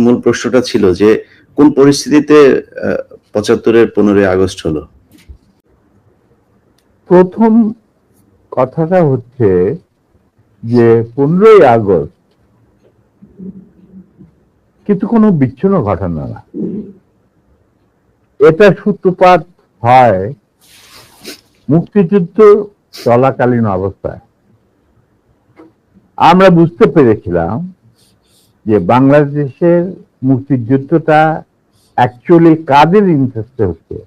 মূল প্রশ্নটা ছিল যে কোন পরিস্থিতিতে ৭৫-এর 15ই আগস্ট হলো? প্রথম কথাটা হচ্ছে যে 15ই আগস্ট কিন্তু কোনো বিচ্ছিন্ন ঘটনা না। এটা সূত্রপাত হয় মুক্তিযুদ্ধ চলাকালীন অবস্থায়। আমরা বুঝতে পেরেছিলাম যে বাংলাদেশের মুক্তিযুদ্ধটা অ্যাকচুয়ালি কাদের ইন্টারেস্টে হচ্ছে।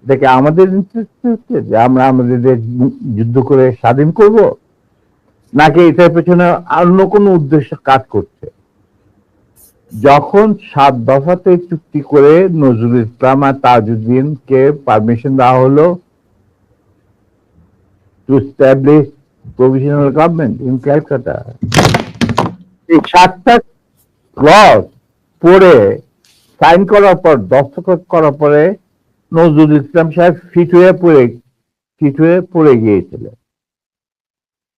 দেখে আমাদের ইন্টারেস্টে হচ্ছে যে আমরা আমাদের দেশ যুদ্ধ করে স্বাধীন করব, নাকি এটার পেছনে অন্য কোনো উদ্দেশ্য কাজ করছে। যখন 7 দফাতে চুক্তি করে নজরুল ইসলাম আর তাজউদ্দিনকে পারমিশন দেওয়া হলো to establish provisional government in Calcutta, এই 7টা ক্লজ পড়ে সাইন করার পর, দস্তখত করার পরে নজরুল ইসলাম সাহেব ফিট হয়ে পড়ে গিয়েছিলেন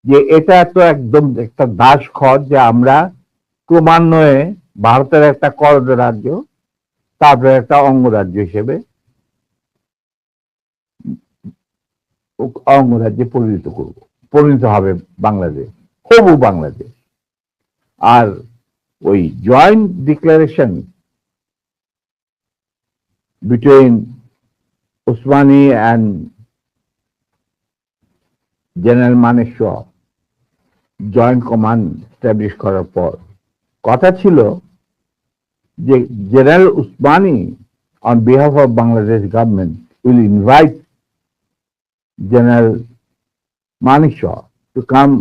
যে এটা তো একদম একটা দাস খত যে আমরা ক্রমান্বয়ে ভারতের একটা করদ রাজ্য, তারপরে একটা অঙ্গরাজ্য হিসেবে অঙ্গরাজ্যে পরিণত হবে বাংলাদেশ, হবু বাংলাদেশ। আর ওই joint declaration between Usmani and general Manekshaw joint command establish করার পর কথা ছিল যে general Usmani on behalf of Bangladesh government will invite General Manekshaw to come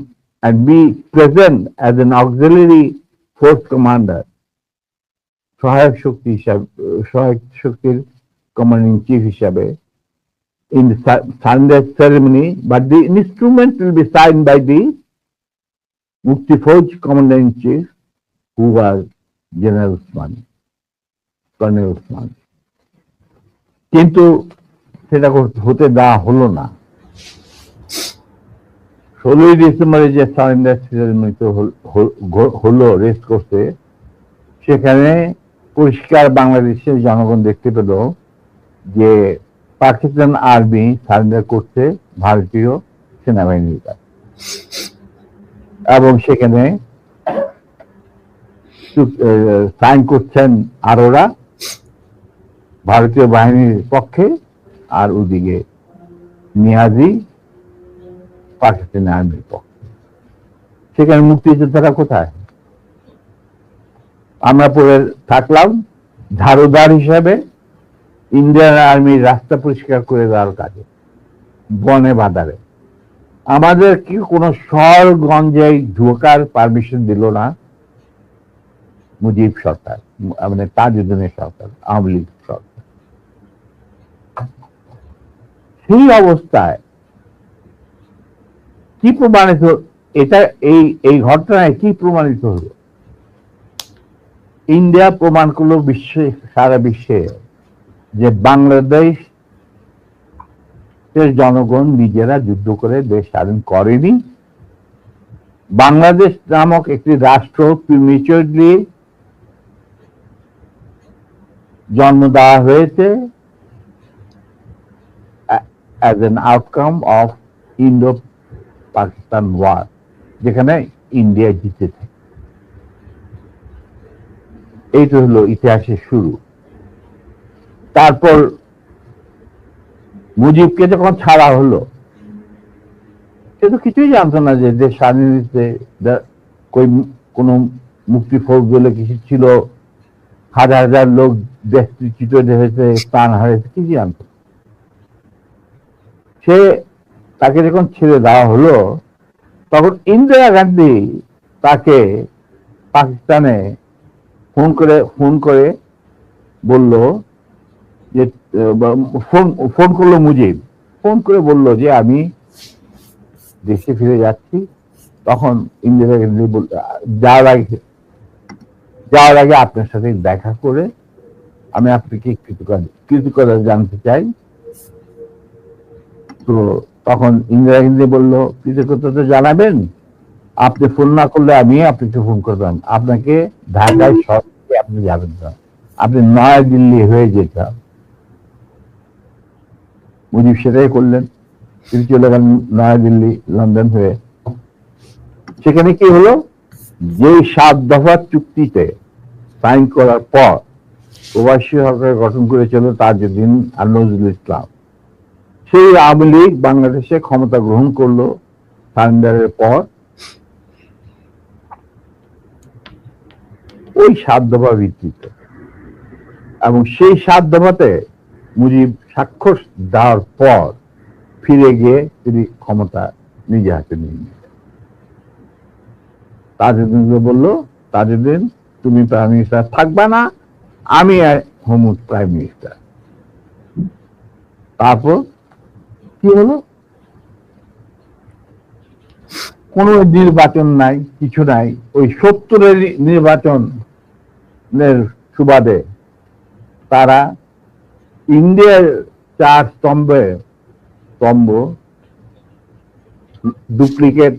and be present as an auxiliary force commander, সহায়ক শক্তির কমান্ডিং চিফ হিসাবে in the Sunday ceremony, but the instrument will be signed by the Mukti Fauj commander-in-chief, who was General Usmani, Colonel Usmani. কিন্তু সেটা হতে দেওয়া হলো না। 16ই ডিসেম্বরে যে সারেন্ডার সেরেমনি হলো রেস্ট করতে, সেখানে পরিষ্কার বাংলাদেশের জনগণ দেখতে পেল যে পাকিস্তান আর্মি সারেন্ডার করছে ভারতীয় সেনাবাহিনীর কাছে, এবং সেখানে সাইন করছেন আরোরা ভারতীয় বাহিনীর পক্ষে, আর ওদিকে নিয়াজি পাকিস্তানি আর্মির পক্ষে। সেখানে মুক্তিযোদ্ধারা কোথায়? আমরা পরে থাকলাম ঝাড়ুদার হিসাবে ইন্ডিয়ান আর্মির রাস্তা পরিষ্কার করে দেওয়ার কাজে, বনে বাজারে। আমাদের কি কোনো শহরগঞ্জে ঢোকার পারমিশন দিল না মুজিব সরকার, মানে তাজউদ্দিনের সরকার, আওয়ামী লীগ সরকার। সেই অবস্থায় কি প্রমাণিত, এটা এই ঘটনায় কি প্রমাণিত হলো? ইন্ডিয়া প্রমাণ করলো সারা বিশ্বে যে বাংলাদেশ জনগণ নিজেরা যুদ্ধ করে দেশ স্বাধীন করেনি। বাংলাদেশ নামক একটি রাষ্ট্র প্রিমেচুরলি জন্ম দেওয়া হয়েছে as an outcome of Indo-Pakistan war, যেখানে ইন্ডিয়া জিতেছে। এইটা হলো ইতিহাসের শুরু। তারপর মুজিবকে যখন ছাড়া হলো, সে তো কিছুই জানতো না যে দেশ স্বাধীনতে কোন মুক্তি ফৌজ বলে কিছু ছিল, হাজার হাজার লোক দেশচ্যুত হয়েছে, প্রাণ হারিয়েছে, কিছু জানতো। সে তাকে যখন ছেড়ে দেওয়া হলো, তখন ইন্দিরা গান্ধী তাকে পাকিস্তানে ফোন করে বলল যে, ফোন করলো মুজিব, ফোন করে বলল যে আমি দেশে ফিরে যাচ্ছি। তখন ইন্দিরা গান্ধী যাওয়ার আগে আপনার সাথে দেখা করে আমি আপনাকে কৃতজ্ঞতা জানতে চাই। তো তখন ইন্দিরা গান্ধী বলল, কৃতজ্ঞতা জানাবেন, আপনি ফোন না করলে আমি আপনাকে ফোন করতাম, আপনাকে ঢাকায় সরাসরি আপনি যাবেন না, আপনি নয়াদিল্লি হয়ে যেতে হবে। মুজিব সেটাই করলেন, তিনি চলে গেলেন নয়াদিল্লি, লন্ডন হয়ে। সেখানে কি হলো, যে 7 দফা চুক্তিতে সাইন করার পর প্রবাসী সরকার গঠন করেছিল তাজউদ্দিন আর নজরুল ইসলাম, সেই আওয়ামী লীগ বাংলাদেশে ক্ষমতা গ্রহণ করলো সারেন্ডারের পর। ওই 7 দফা ভিত্তিতে, এবং সেই 7 দফাতে মুজিব স্বাক্ষর দেওয়ার পর ফিরে গিয়ে তিনি ক্ষমতা নিজে হাতে নিয়ে নিলেন। তাজউদ্দিনকে বললো, তাজউদ্দিন তুমি প্রাইম মিনিস্টার থাকবা না, আমি হব প্রাইম মিনিস্টার। তারপর কি হলো, কোন নির্বাচন নাই, কিছু নাই। ওই 70-এর নির্বাচনের সুবাদে তারা ইন্ডিয়ার 4 স্তম্ভ ডুপ্লিকেট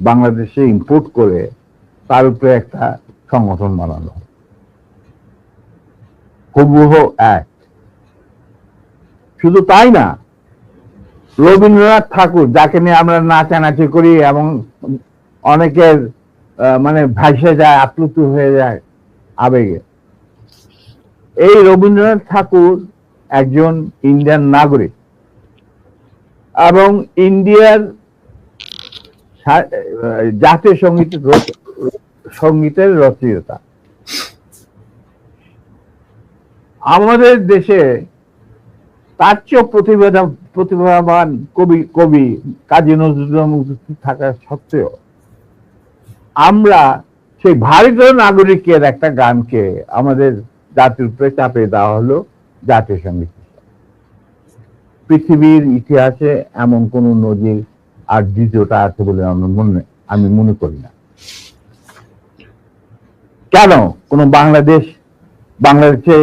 বাংলাদেশে ইম্পোর্ট করে তার উপরে একটা সংগঠন বানানো, হুবহু এক। শুধু তাই না, রবীন্দ্রনাথ ঠাকুর, যাকে নিয়ে আমরা নাচানাচি করি এবং অনেকের মানে ভাসে যায়, আপ্লুত হয়ে যায় আবেগে, এই রবীন্দ্রনাথ ঠাকুর একজন ইন্ডিয়ান নাগরিক এবং ইন্ডিয়ার জাতীয় সঙ্গীতের রচয়িতা। আমাদের দেশে তার চেয়েও প্রতিভাবান কবি কাজী নজরুল ইসলাম উপস্থিত থাকা সত্ত্বেও আমরা সেই ভারতীয় নাগরিকের একটা গানকে আমাদের জাতির উপরে চাপিয়ে দেওয়া হলো জাতীয় সঙ্গীত। পৃথিবীর ইতিহাসে এমন কোন নজির আর দ্বিতীয়টা আছে বলে আমি মনে করি না। কেন কোন বাংলাদেশে